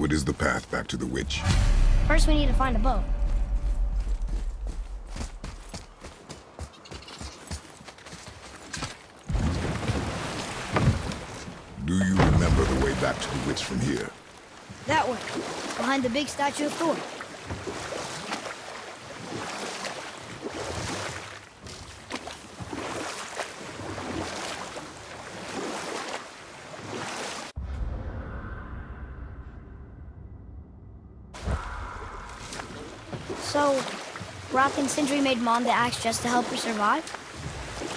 What is the path back to the witch? First we need to find a boat. Do you remember the way back to the witch from here? That way, behind the big statue of Thor. So, Rock and Sindri made Mom the axe just to help her survive?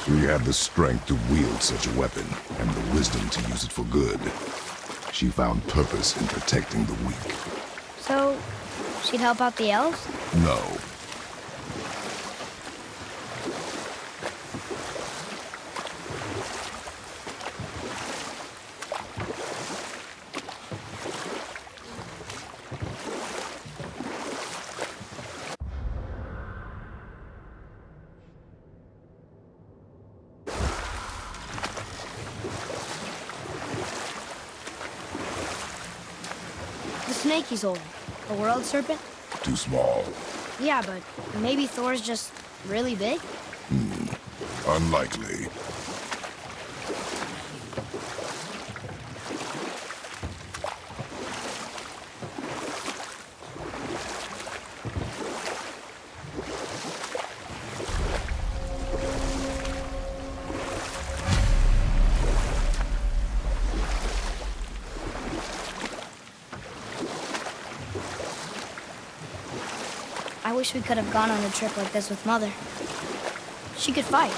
She had the strength to wield such a weapon, and the wisdom to use it for good. She found purpose in protecting the weak. So, she'd help out the elves? No. The snake he's holding. A world serpent? Too small. Yeah, but maybe Thor's just really big? Unlikely. I wish we could have gone on a trip like this with Mother. She could fight,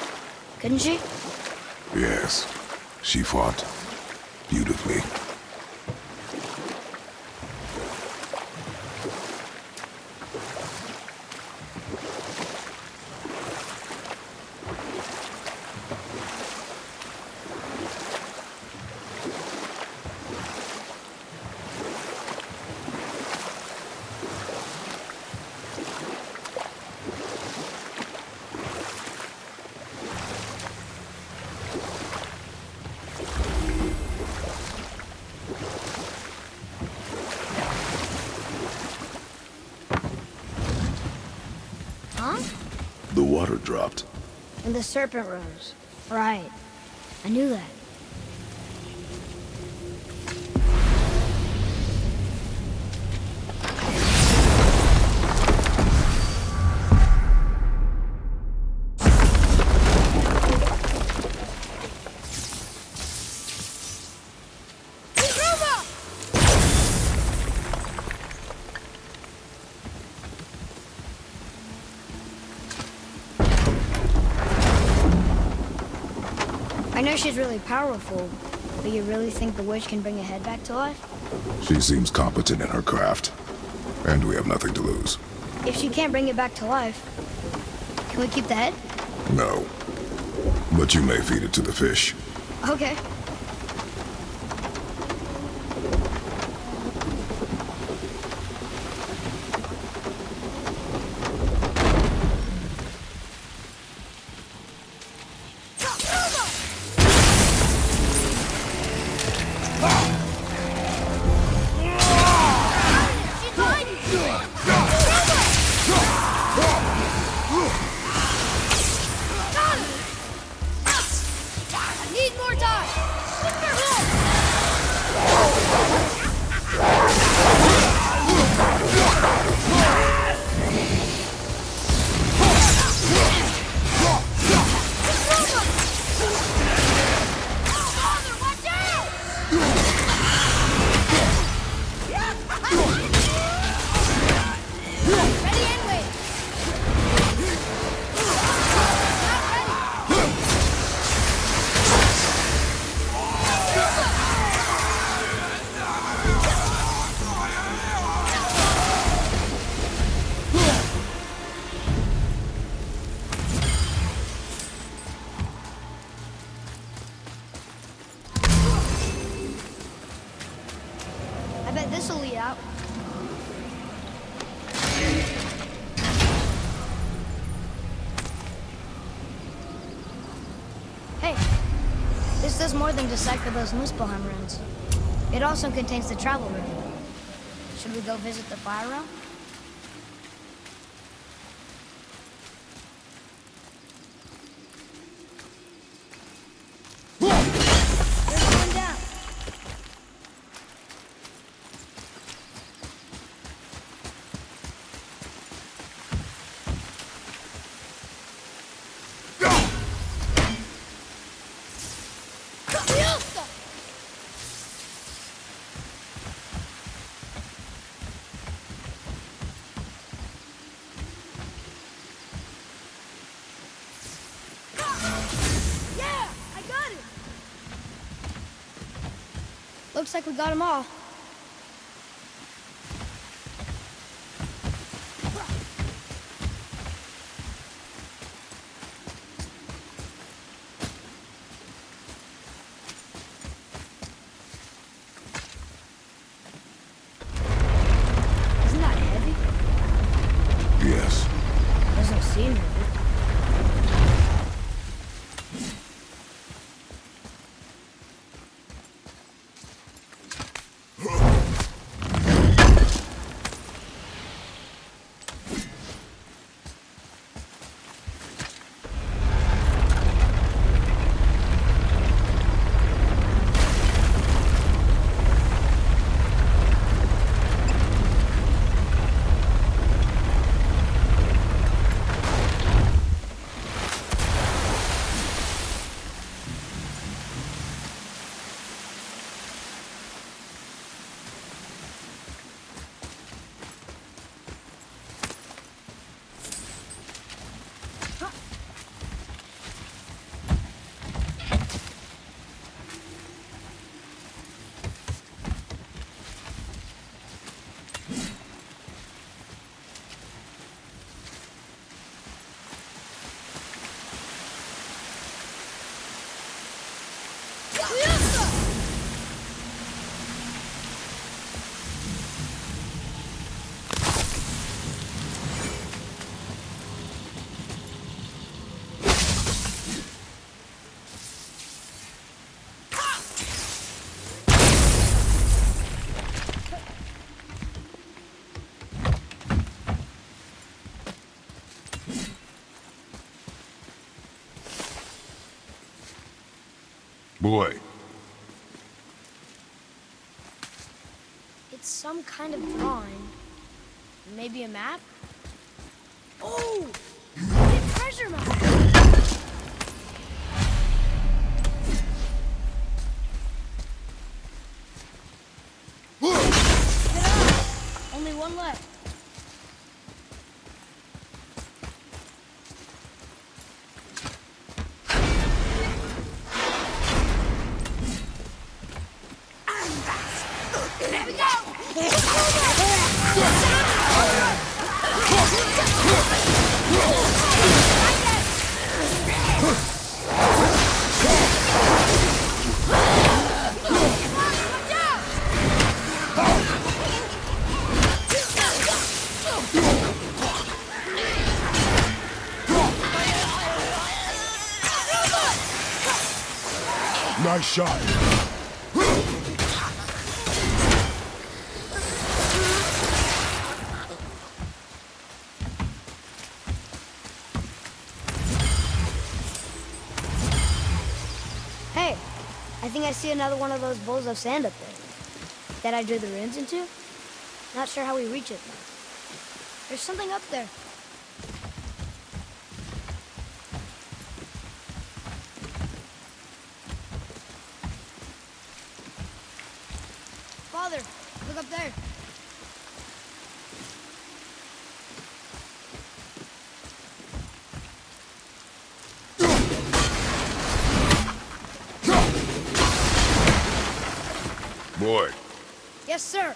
couldn't she? Yes. She fought beautifully. Huh? The water dropped. And the serpent rose. Right. I knew that. I know she's really powerful, but you really think the witch can bring a head back to life? She seems competent in her craft. And we have nothing to lose. If she can't bring it back to life, can we keep the head? No. But you may feed it to the fish. Okay. Need more time! I bet this'll lead out. Hey, this does more than decipher those Muspelheim runes. It also contains the travel room. Should we go visit the fire room? There's one down. Looks like we got them all. Isn't that heavy? Yes. Doesn't seem heavy. Boy, It's some kind of drawing. Maybe a map? Oh! A treasure map! Get up! Only one left. There we go! nice shot. Hey, I think I see another one of those bowls of sand up there. That I drew the runes into? Not sure how we reach it, though. There's something up there. Father, look up there. Boy, Yes, sir.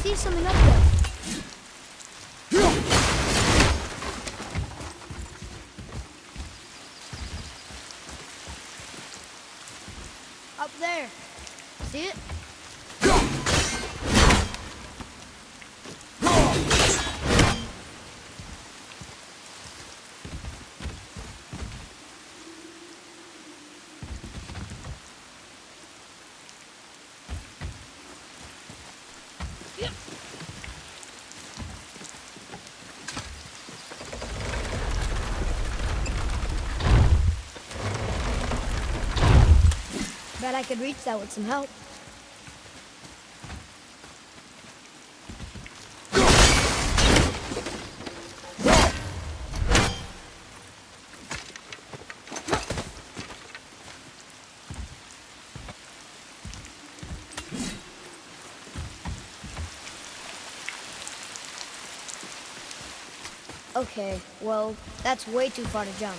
see something up there. Up there. See it? Bet I could reach that with some help. Okay, well, that's way too far to jump.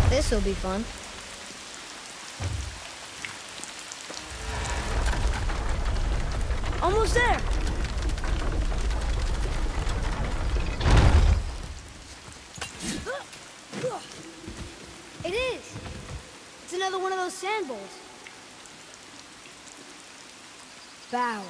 This'll be fun. Almost there! It is! It's another one of those sand bowls. Bow.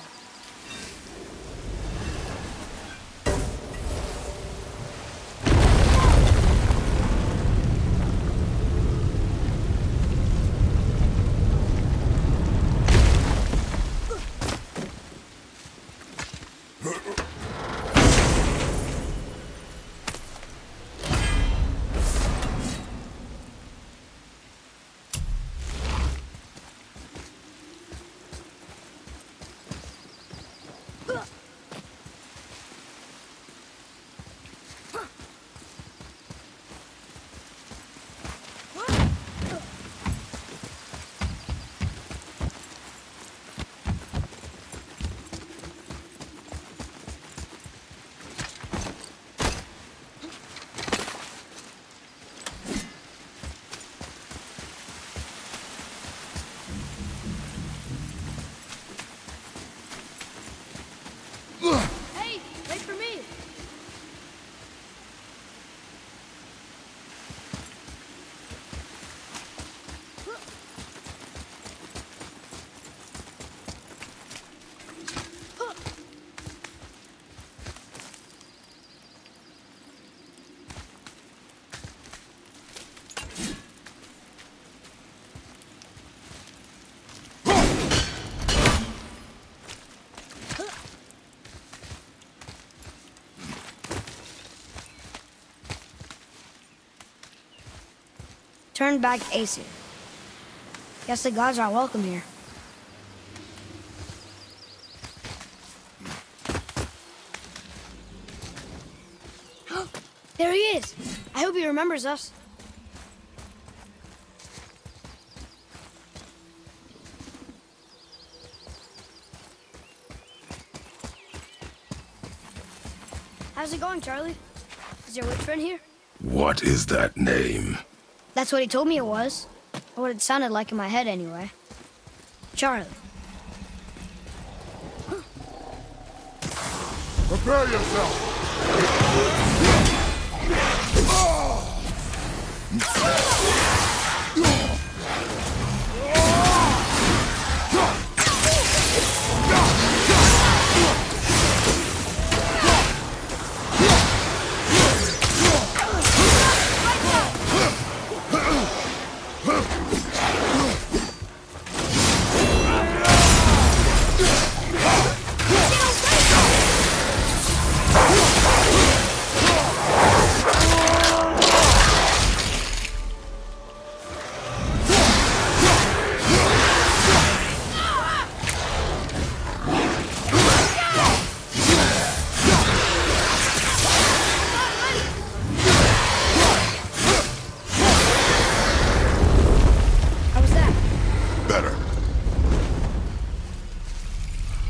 Hey, wait for me. Turn back Aesir. Guess the gods are welcome here. There he is! I hope he remembers us. How's it going, Charlie? Is your witch friend here? What is that name? That's what he told me it was. Or what it sounded like in my head, anyway. Charlie. Prepare yourself!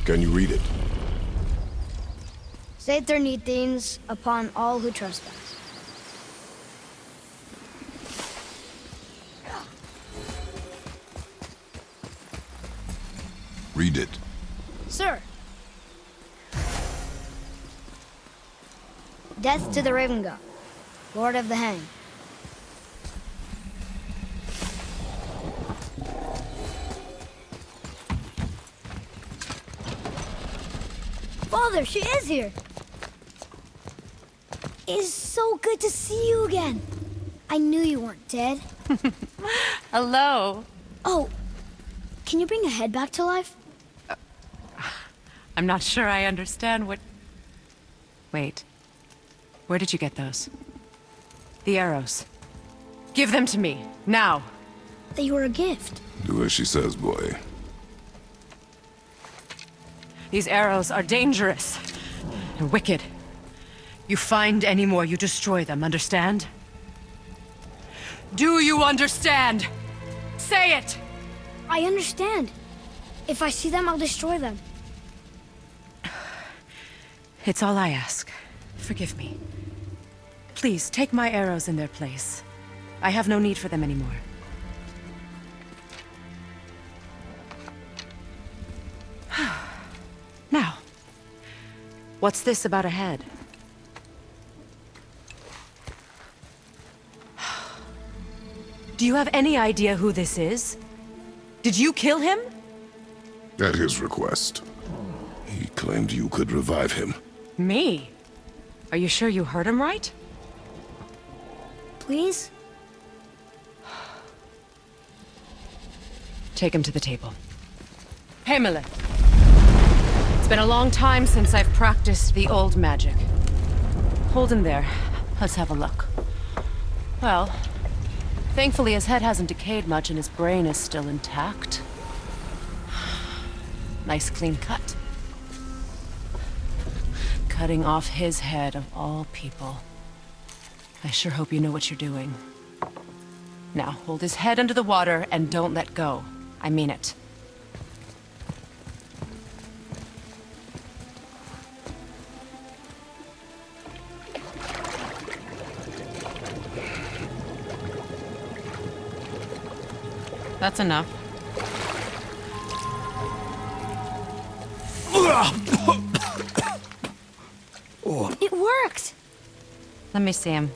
Can you read it? Saith need things upon all who trespass. Read it. Sir. Death to the Raven God, Lord of the Hang. Father, she is here. It is so good to see you again. I knew you weren't dead. Hello. Oh, can you bring a head back to life? I'm not sure I understand what... Wait. Where did you get those? The arrows. Give them to me, now. They were a gift. Do as she says, boy. These arrows are dangerous and wicked. You find any more, you destroy them, understand? Do you understand? Say it! I understand. If I see them, I'll destroy them. It's all I ask. Forgive me. Please, take my arrows in their place. I have no need for them anymore. Now, what's this about a head? Do you have any idea who this is? Did you kill him? At his request. He claimed you could revive him. Me? Are you sure you heard him right? Please? Take him to the table. Hamlet. It's been a long time since I've practiced the old magic. Hold him there. Let's have a look. Well, thankfully his head hasn't decayed much and his brain is still intact. Nice clean cut. Cutting off his head of all people. I sure hope you know what you're doing. Now, hold his head under the water and don't let go. I mean it. That's enough. It worked! Let me see him.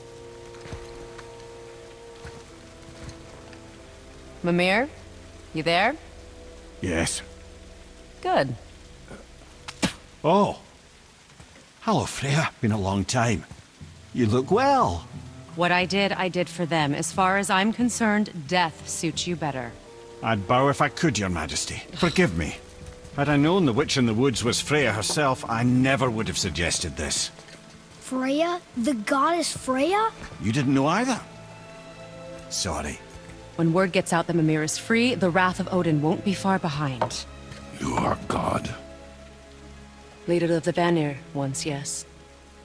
Mimir? You there? Yes. Good. Oh. Hello, Freya. Been a long time. You look well. What I did for them. As far as I'm concerned, death suits you better. I'd bow if I could, Your Majesty. Forgive me. Had I known the witch in the woods was Freya herself, I never would have suggested this. Freya? The goddess Freya? You didn't know either? Sorry. When word gets out that Mimir is free, the wrath of Odin won't be far behind. You are God. Leader of the Vanir, once, yes.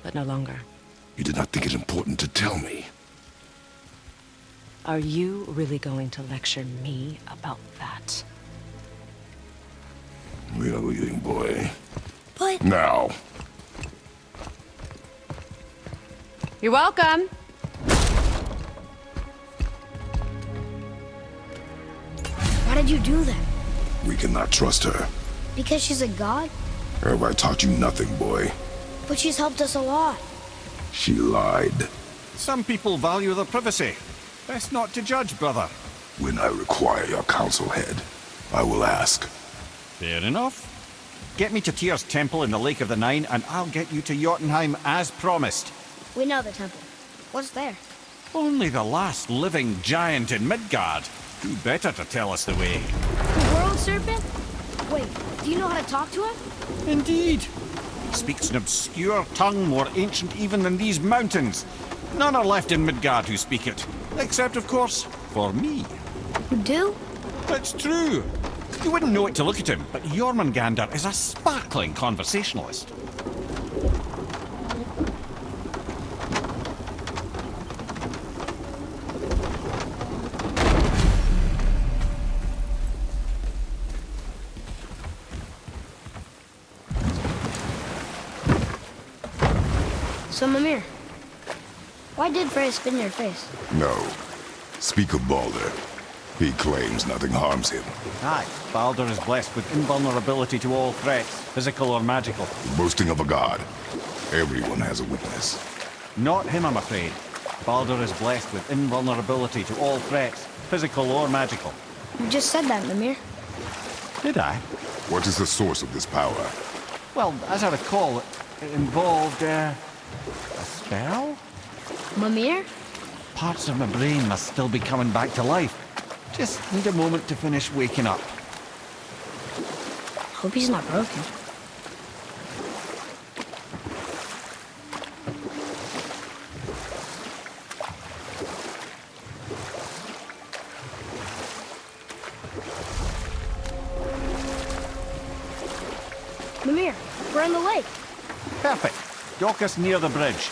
But no longer. You did not think it important to tell me. Are you really going to lecture me about that? We are leaving, boy. But... Now. You're welcome. Why did you do that? We cannot trust her. Because she's a god? Have I taught you nothing, boy? But she's helped us a lot. She lied. Some people value their privacy. Best not to judge, brother. When I require your council head, I will ask. Fair enough. Get me to Tyr's temple in the Lake of the Nine, and I'll get you to Jotunheim as promised. We know the temple. What's there? Only the last living giant in Midgard. Who better to tell us the way? The world serpent? Wait, do you know how to talk to him? Indeed. He speaks an obscure tongue more ancient even than these mountains. None are left in Midgard who speak it. Except, of course, for me. You do? It's true. You wouldn't know it to look at him, but Jormungandr is a sparkling conversationalist. So, Mimir, why did Freya spit in your face? No. Speak of Balder. He claims nothing harms him. Aye, Baldur is blessed with invulnerability to all threats, physical or magical. The boasting of a god. Everyone has a weakness. Not him, I'm afraid. Baldur is blessed with invulnerability to all threats, physical or magical. You just said that, Mimir. Did I? What is the source of this power? Well, as I recall, it involved, a spell? Mimir? Parts of my brain must still be coming back to life. Just need a moment to finish waking up. Hope he's not broken. Mimir, we're in the lake. Perfect. Dock us near the bridge.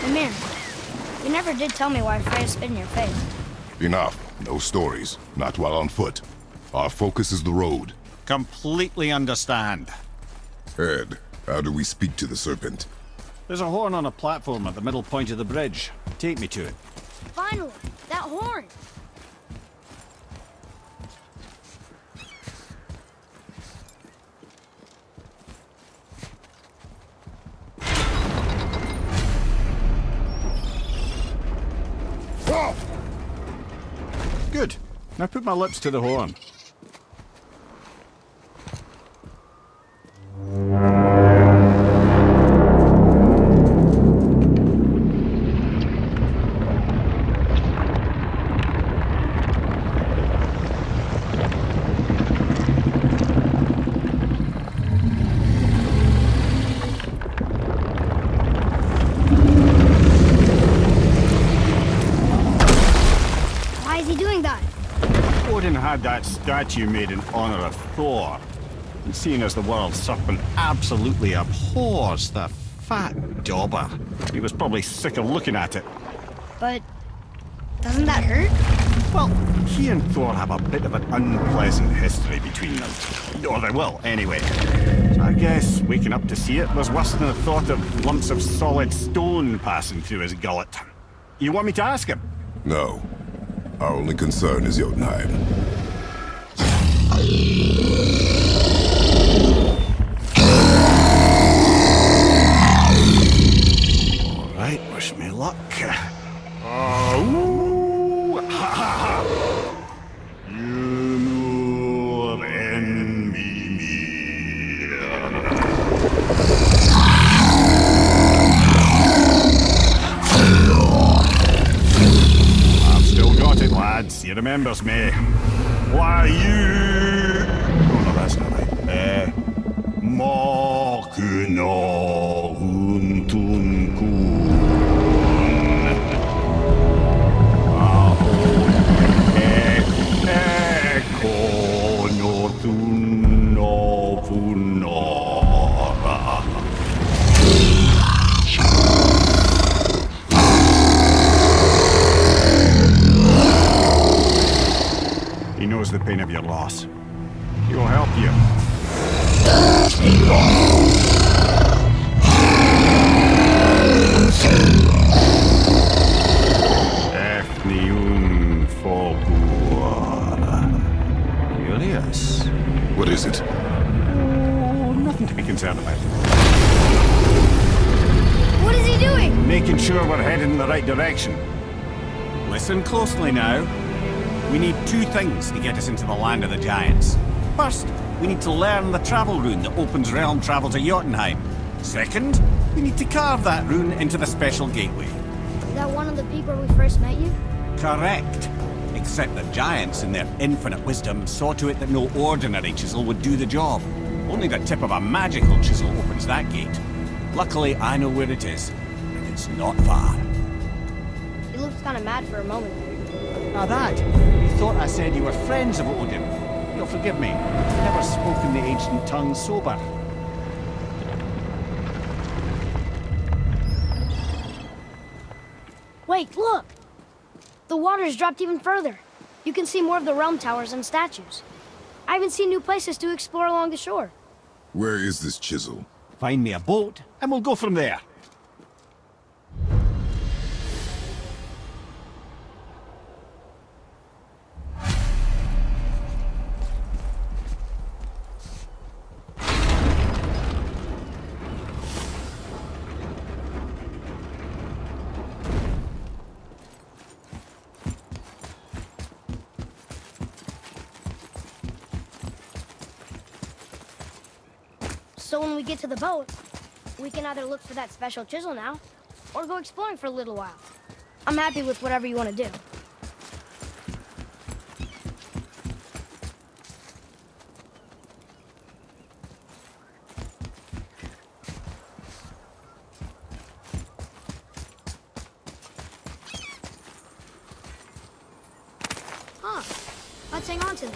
Mimir, you never did tell me why Freya spit in your face. Enough. No stories. Not while on foot. Our focus is the road. Completely understand. Ed, how do we speak to the serpent? There's a horn on a platform at the middle point of the bridge. Take me to it. Finally, that horn! Good. Now put my lips to the horn. Why is he doing that? Odin had that statue made in honor of Thor. And seeing as the world serpent absolutely abhors the fat dauber, he was probably sick of looking at it. But doesn't that hurt? Well, he and Thor have a bit of an unpleasant history between them. Or they will, anyway. So I guess waking up to see it was worse than the thought of lumps of solid stone passing through his gullet. You want me to ask him? No. Our only concern is Jotunheim. All right, wish me luck. Ooh, ha, ha, ha. Yumur en Mimir. I've still got it, lads. He remembers me. Why you? Oh no, that's not right. Makuna huntunkun. He knows the pain of your loss. He will help you. Efnium Fogur. Curious. What is it? Oh, nothing to be concerned about. What is he doing? Making sure we're heading in the right direction. Listen closely now. We need two things to get us into the land of the giants. First, we need to learn the travel rune that opens realm travel to Jotunheim. Second, we need to carve that rune into the special gateway. Is that one of the peak where we first met you? Correct. Except the giants, in their infinite wisdom, saw to it that no ordinary chisel would do the job. Only the tip of a magical chisel opens that gate. Luckily, I know where it is, and it's not far. He looked kind of mad for a moment there. Now that, you thought I said you were friends of Odin. You'll forgive me. I've never spoken the ancient tongue sober. Wait, look! The water's dropped even further. You can see more of the realm towers and statues. I even see new places to explore along the shore. Where is this chisel? Find me a boat, and we'll go from there. So when we get to the boat, we can either look for that special chisel now, or go exploring for a little while. I'm happy with whatever you want to do. Huh. Let's hang on to it.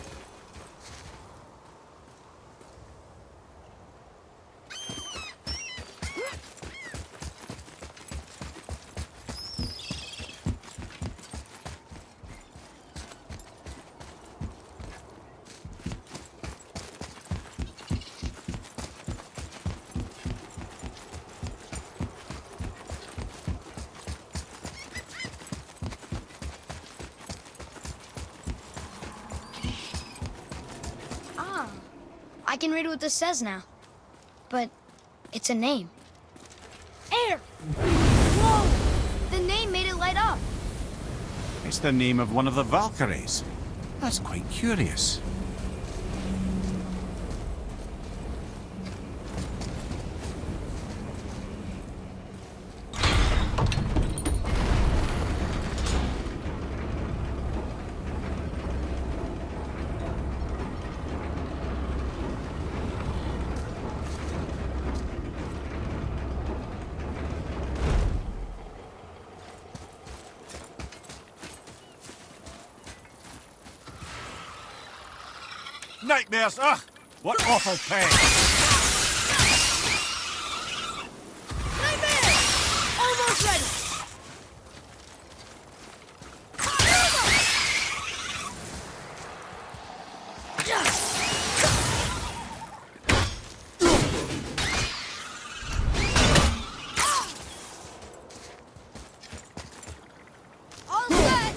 I can read what this says now. But it's a name. Air! Whoa! The name made it light up. It's the name of one of the Valkyries. That's quite curious. Nightmares! Ugh! What awful pain! Nightmare! Almost ready. All set.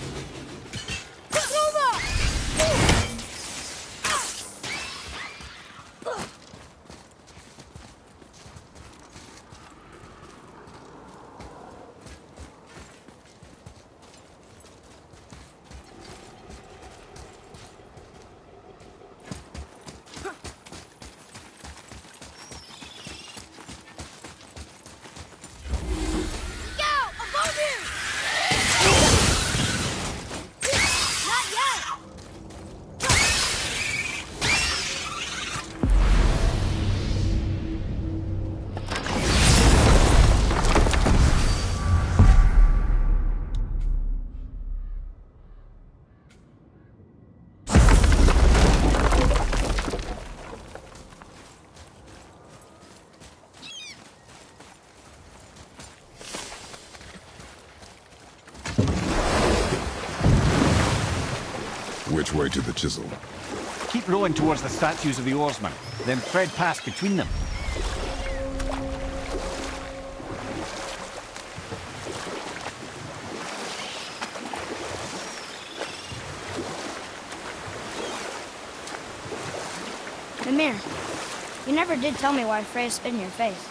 Which way to the chisel? Keep rowing towards the statues of the oarsmen, then thread past between them. Vanir, you never did tell me why Freya spit in your face.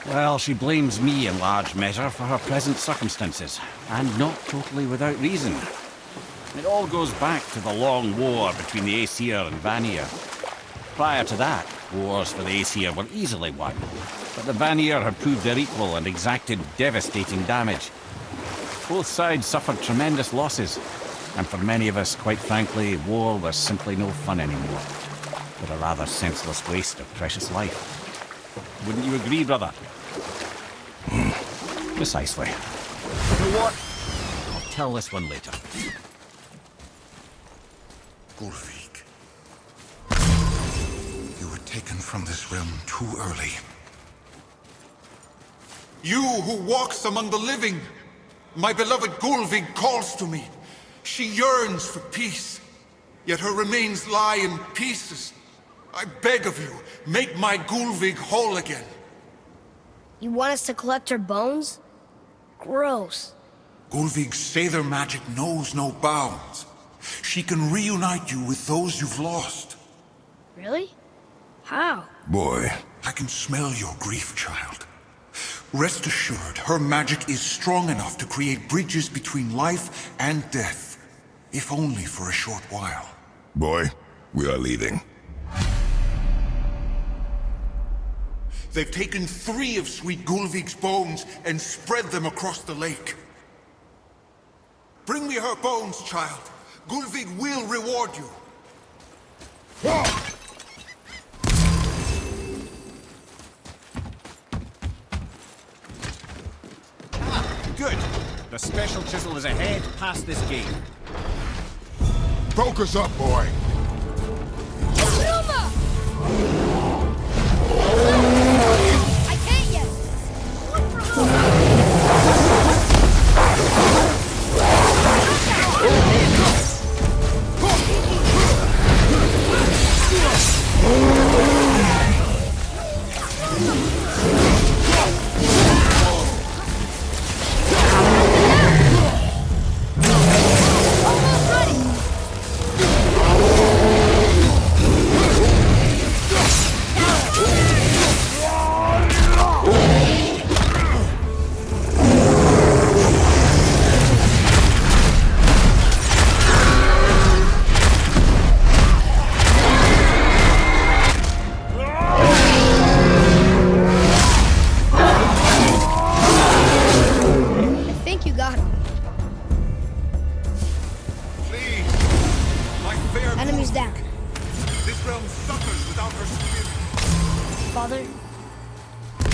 Well, she blames me in large measure for her present circumstances, and not totally without reason. It all goes back to the long war between the Aesir and Vanir. Prior to that, wars for the Aesir were easily won, but the Vanir had proved their equal and exacted devastating damage. Both sides suffered tremendous losses, and for many of us, quite frankly, war was simply no fun anymore, but a rather senseless waste of precious life. Wouldn't you agree, brother? Precisely. You know what? I'll tell this one later. Ulvik. You were taken from this realm too early. You who walks among the living! My beloved Gulvig calls to me. She yearns for peace. yet her remains lie in pieces. I beg of you, make my Gulvig whole again. You want us to collect her bones? Gross. Gulvig's Sather magic knows no bounds. She can reunite you with those you've lost. Really? How? Boy, I can smell your grief, child. Rest assured, her magic is strong enough to create bridges between life and death, if only for a short while. boy, we are leaving. They've taken 3 of sweet Gulvig's bones and spread them across the lake. Bring me her bones, child. Gulvig will reward you. Good. The special chisel is ahead past this gate. Focus up, boy. I can't yet! Enemies down. This realm suffers without her spirit. Father,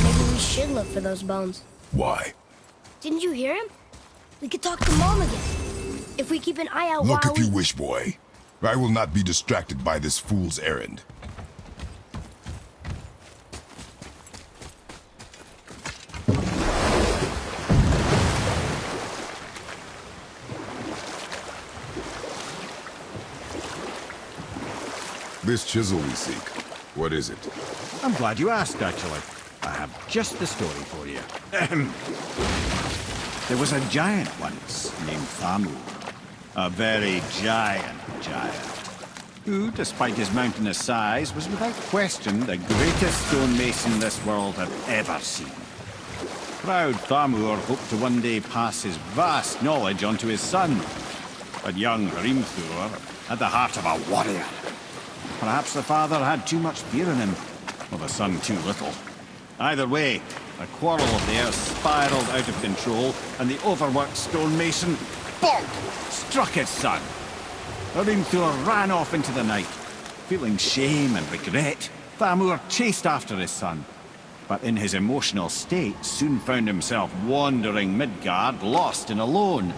maybe we should look for those bones. Why? Didn't you hear him? We could talk to Mom again. If we keep an eye out Look while if you wish, boy. I will not be distracted by this fool's errand. This chisel we seek, what is it? I'm glad you asked, actually. I have just the story for you. There was a giant once named Thamur. A very giant, who, despite his mountainous size, was without question the greatest stonemason this world had ever seen. Proud Thamur hoped to one day pass his vast knowledge on to his son. But young Hrimthur had the heart of a warrior. Perhaps the father had too much fear in him, or the son too little. Either way, a quarrel of theirs spiraled out of control, and the overworked stonemason, bonk, struck his son. Hrimthur ran off into the night. Feeling shame and regret, Thamur chased after his son. But in his emotional state, soon found himself wandering Midgard, lost and alone.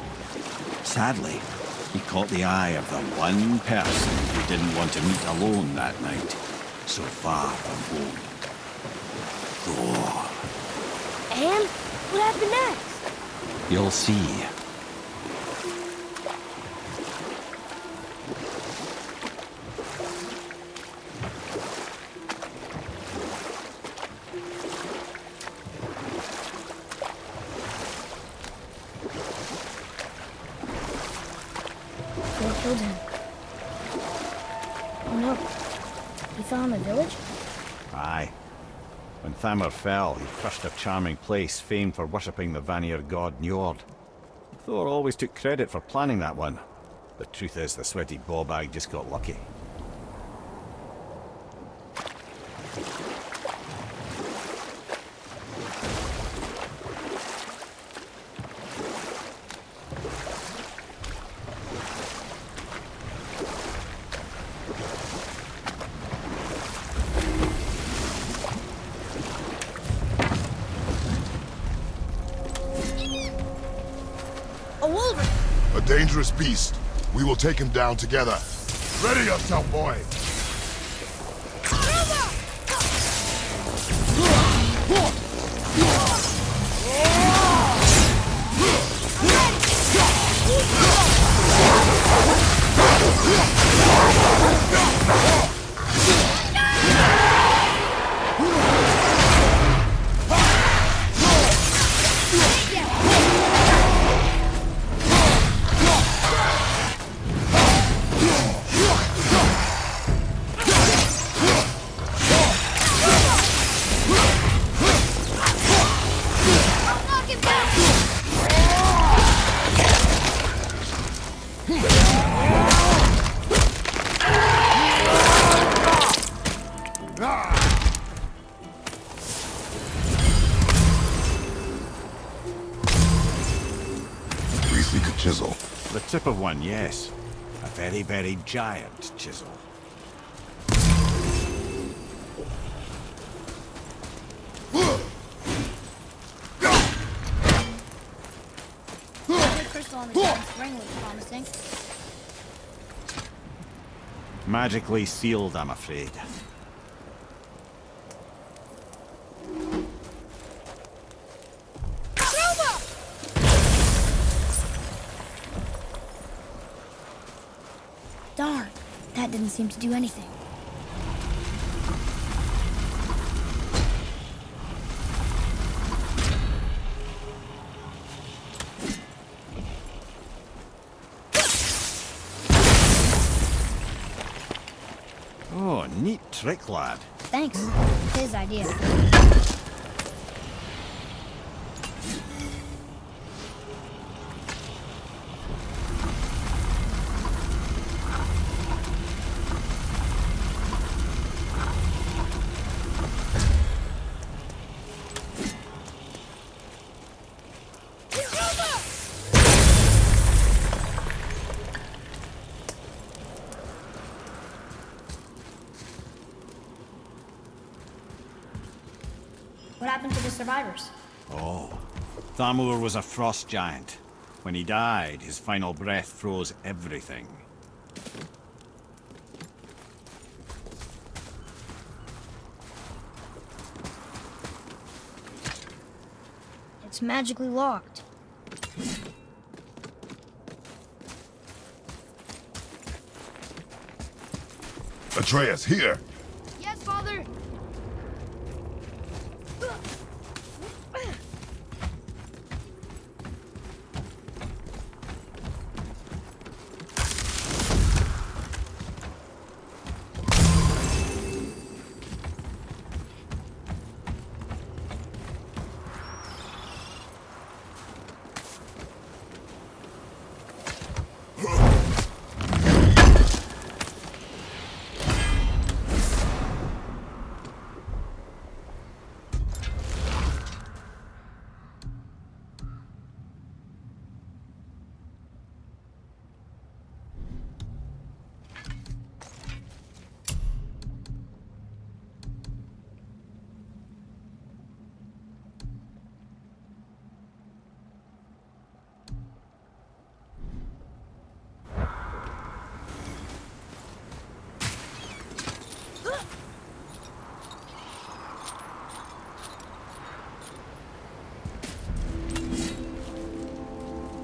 Sadly, he caught the eye of the one person he didn't want to meet alone that night, so far from home. Thor. And what happened next? You'll see. They killed him. Oh no. He fell in the village? Aye. When Thamur fell, he crushed a charming place famed for worshipping the Vanir god Njord. Thor always took credit for planning that one. The truth is, the sweaty ballbag just got lucky. A wolverine! A dangerous beast. We will take him down together. Ready yourself, boy. chisel. The tip of one, yes. A very, very giant chisel. The crystal on the giant's ring looks promising. Magically sealed, I'm afraid. Darn, that didn't seem to do anything. Oh, neat trick, lad. Thanks. His idea. What happened to the survivors? Oh, Thamur was a frost giant. When he died, his final breath froze everything. It's magically locked. Atreus, here! Yes, Father!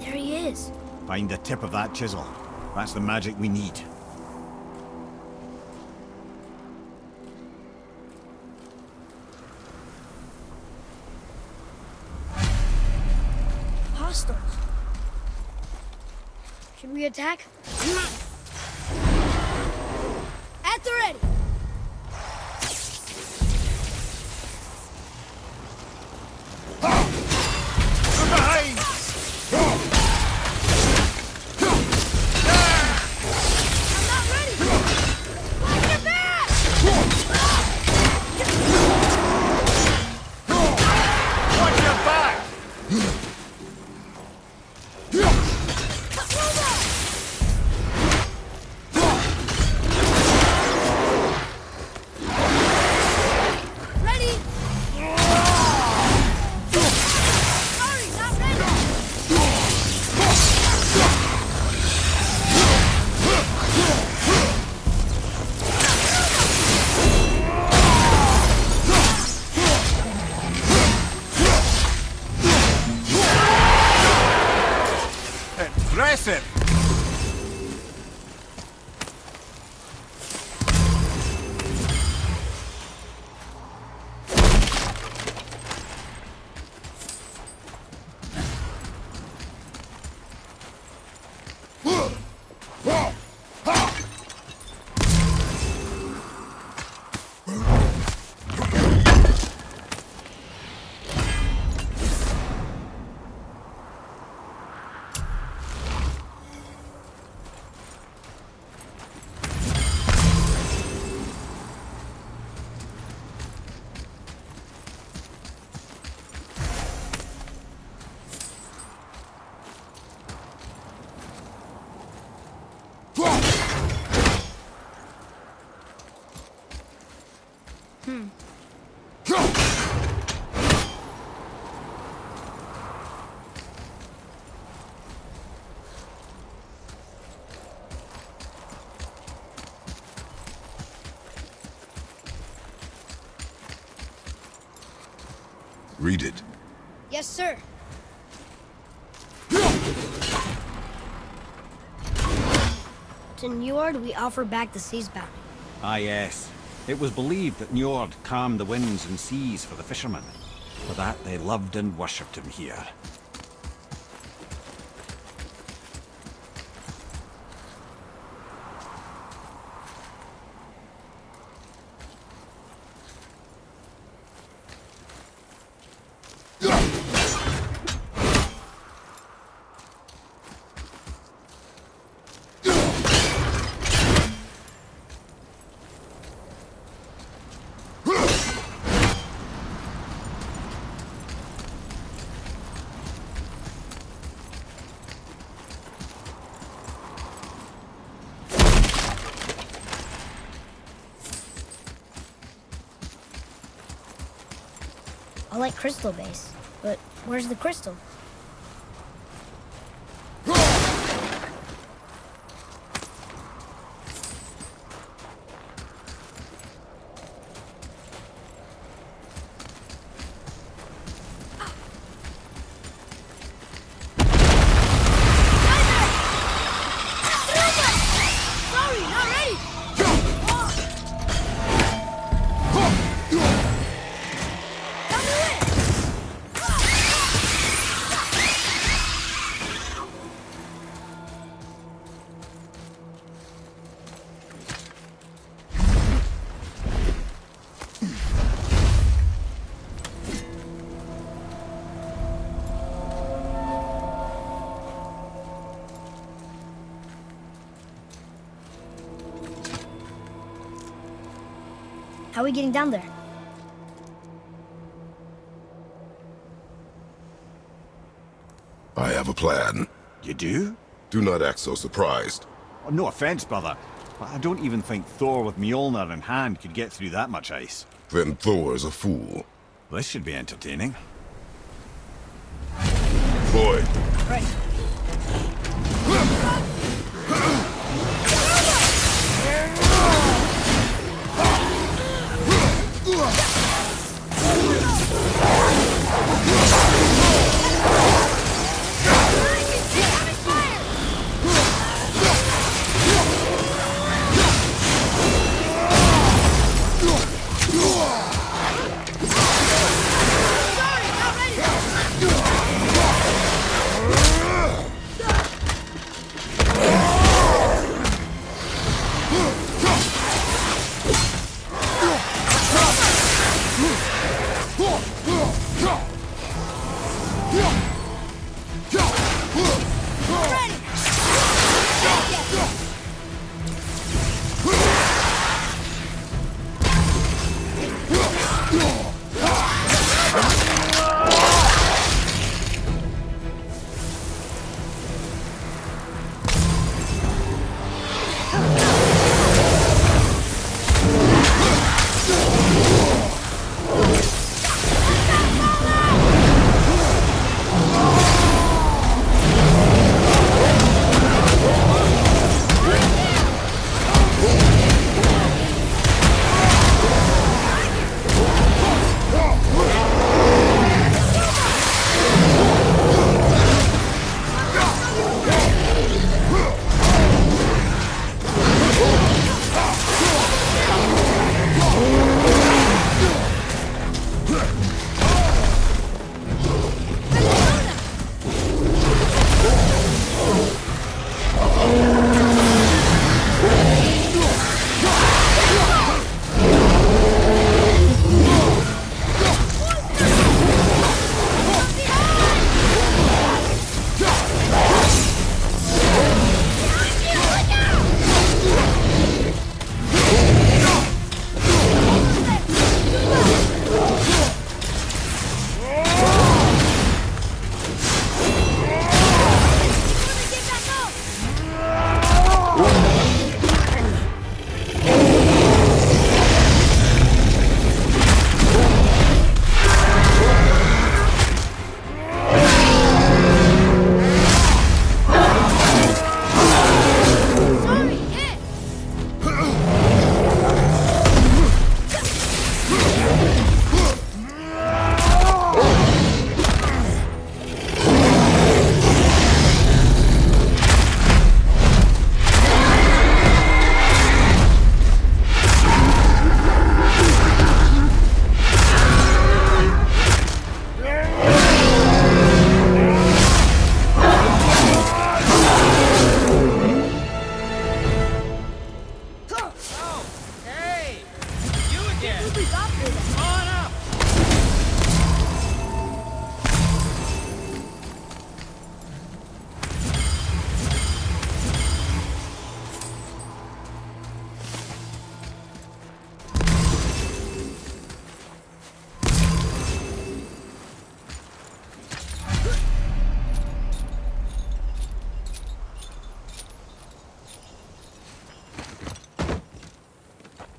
There he is. Find the tip of that chisel. That's the magic we need. Hostiles. Should we attack? At the ready. Impressive! Read it. Yes, sir. To Njord, we offer back the sea's bounty. Ah, yes. It was believed that Njord calmed the winds and seas for the fishermen. For that, they loved and worshipped him here. I like crystal base, but where's the crystal? Sorry, not ready! How are we getting down there? I have a plan. You do? Do not act so surprised. Oh, no offense, brother, but I don't even think Thor with Mjolnir in hand could get through that much ice. Then Thor's a fool. This should be entertaining. Boy, Right. Sorry!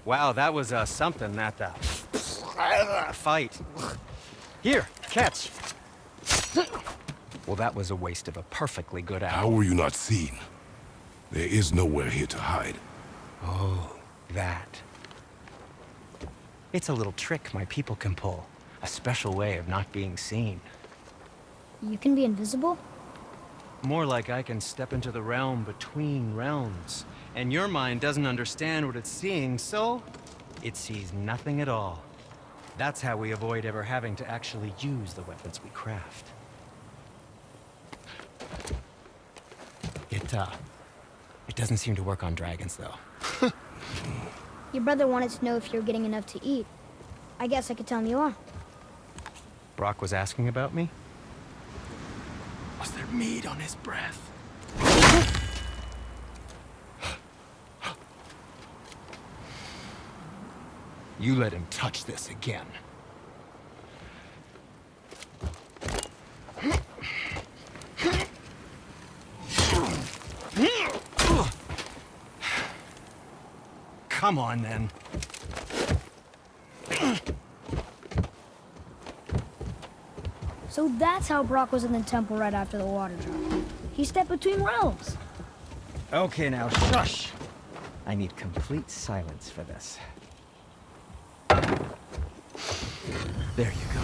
Wow, that was something, that fight. Here, catch. Well, that was a waste of a perfectly good How hour. were you not seen? There is nowhere here to hide. Oh, that. It's a little trick my people can pull. A special way of not being seen. You can be invisible? More like I can step into the realm between realms. And your mind doesn't understand what it's seeing, so it sees nothing at all. That's how we avoid ever having to actually use the weapons we craft. It doesn't seem to work on dragons, though. Your brother wanted to know if you're getting enough to eat. I guess I could tell him you are. Brock was asking about me? Was there meat on his breath? You let him touch this again. Come on, then. So that's how Brock was in the temple right after the water drop. He stepped between realms. Okay, now shush. I need complete silence for this. There you go.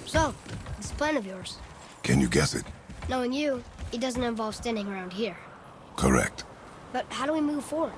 So, this plan of yours. Can you guess it? Knowing you, it doesn't involve standing around here. Correct. But how do we move forward?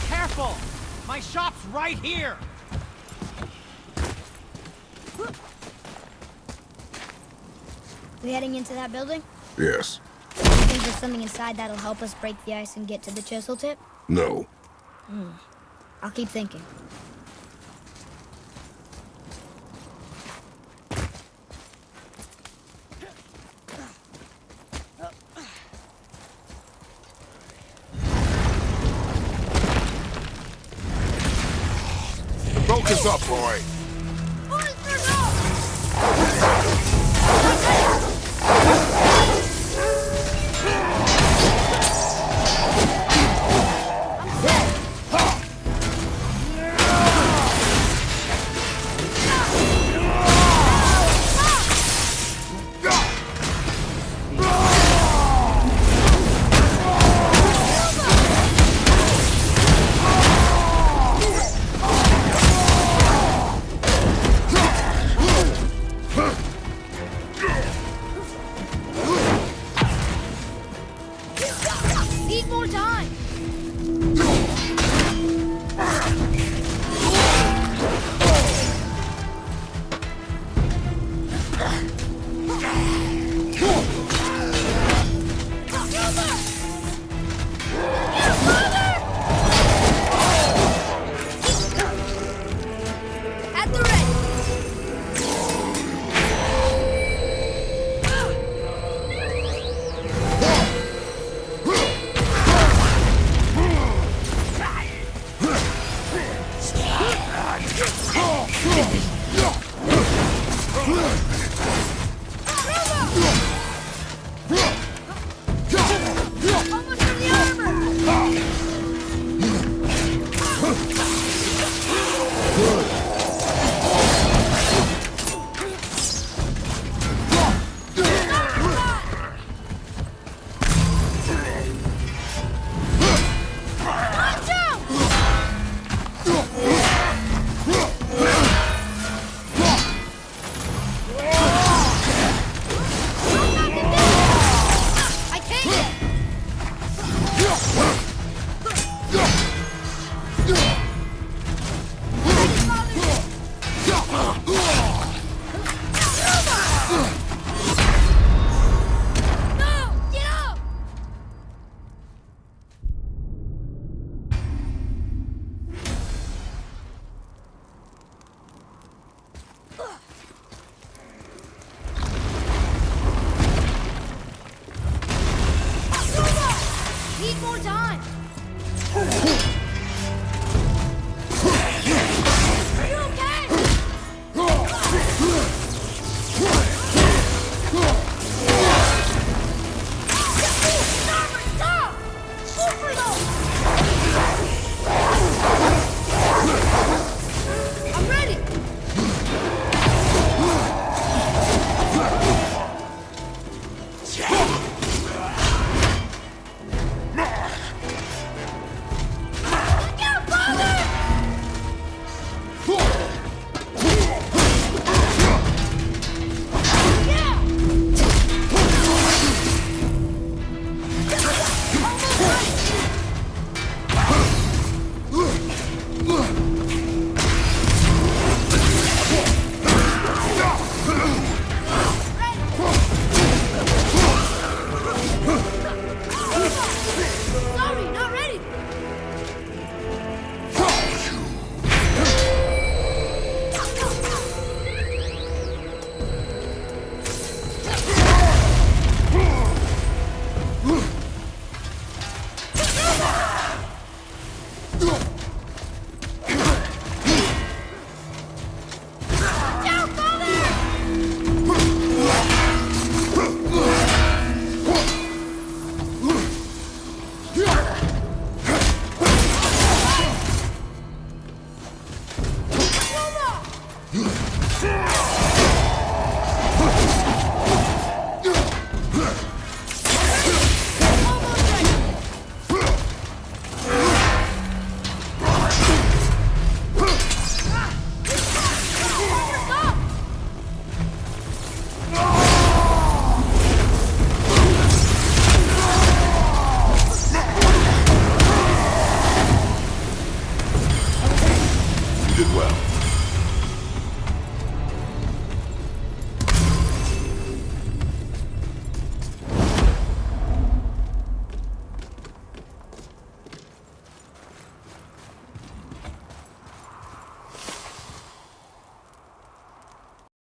Careful! My shop's right here! We heading into that building? Yes. Think there's something inside that'll help us break the ice and get to the chisel tip? No. I'll keep thinking. Focus up, boy. need more time.